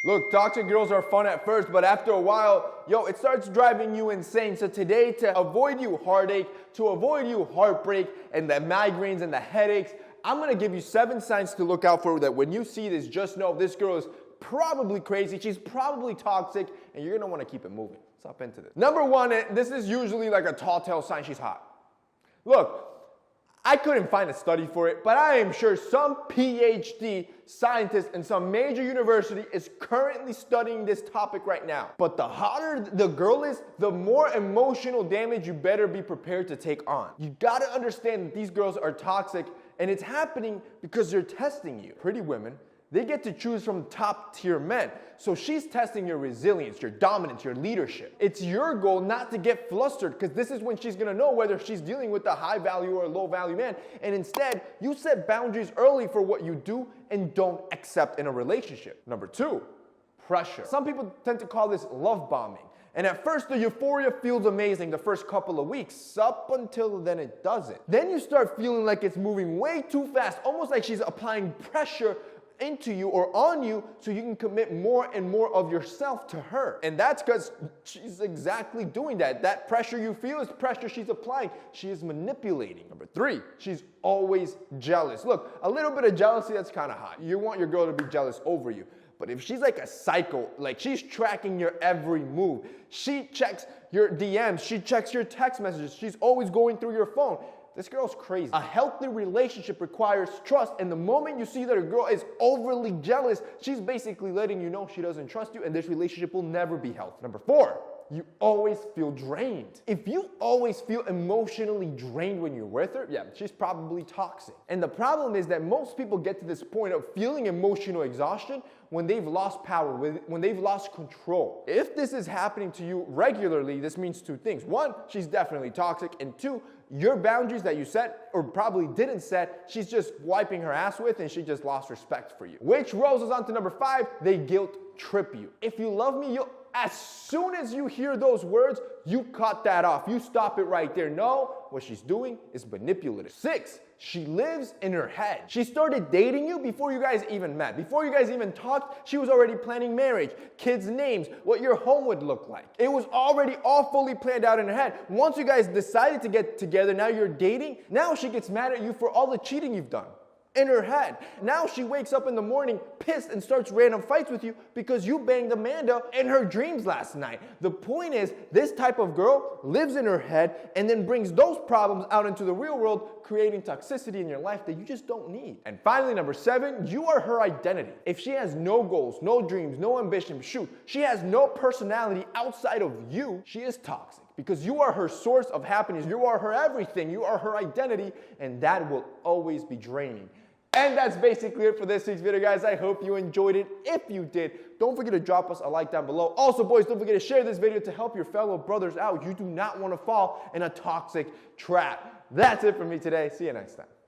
Look, toxic girls are fun at first, but after a while, it starts driving you insane. So today, to avoid you heartache, to avoid you heartbreak, and the migraines and the headaches, I'm gonna give you 7 signs to look out for that when you see this, just know this girl is probably crazy, she's probably toxic, and you're gonna wanna keep it moving. Let's hop into this. Number 1, this is usually like a tall tale sign she's hot. Look, I couldn't find a study for it, but I am sure some PhD scientist in some major university is currently studying this topic right now. But the hotter the girl is, the more emotional damage you better be prepared to take on. You gotta understand that these girls are toxic, and it's happening because they're testing you. Pretty women, they get to choose from top tier men. So she's testing your resilience, your dominance, your leadership. It's your goal not to get flustered, because this is when she's gonna know whether she's dealing with a high value or a low value man. And instead, you set boundaries early for what you do and don't accept in a relationship. Number 2, pressure. Some people tend to call this love bombing. And at first, the euphoria feels amazing the first couple of weeks, up until then it doesn't. Then you start feeling like it's moving way too fast, almost like she's applying pressure into you or on you so you can commit more and more of yourself to her. And that's because she's exactly doing that. That pressure you feel is pressure she's applying. She is manipulating. Number 3, she's always jealous. Look, a little bit of jealousy, that's kind of hot. You want your girl to be jealous over you. But if she's like a psycho, like she's tracking your every move, she checks your DMs, she checks your text messages, she's always going through your phone, this girl's crazy. A healthy relationship requires trust, and the moment you see that a girl is overly jealous, she's basically letting you know she doesn't trust you, and this relationship will never be healthy. Number 4, you always feel drained. If you always feel emotionally drained when you're with her, she's probably toxic. And the problem is that most people get to this point of feeling emotional exhaustion when they've lost power, when they've lost control. If this is happening to you regularly, this means 2 things. 1, she's definitely toxic, and 2, your boundaries that you set or probably didn't set, she's just wiping her ass with, and she just lost respect for you. Which rolls us on to number 5, they guilt trip you. If you love me, as soon as you hear those words, you cut that off. You stop it right there. No, what she's doing is manipulative. 6, she lives in her head. She started dating you before you guys even met. Before you guys even talked, she was already planning marriage, kids' names, what your home would look like. It was already all fully planned out in her head. Once you guys decided to get together, now you're dating, now she gets mad at you for all the cheating you've done. In her head. Now she wakes up in the morning pissed and starts random fights with you because you banged Amanda in her dreams last night. The point is, this type of girl lives in her head and then brings those problems out into the real world, creating toxicity in your life that you just don't need. And finally, number 7, you are her identity. If she has no goals, no dreams, no ambition, she has no personality outside of you, she is toxic. Because you are her source of happiness, you are her everything, you are her identity, and that will always be draining. And that's basically it for this week's video, guys. I hope you enjoyed it. If you did, don't forget to drop us a like down below. Also, boys, don't forget to share this video to help your fellow brothers out. You do not want to fall in a toxic trap. That's it for me today. See you next time.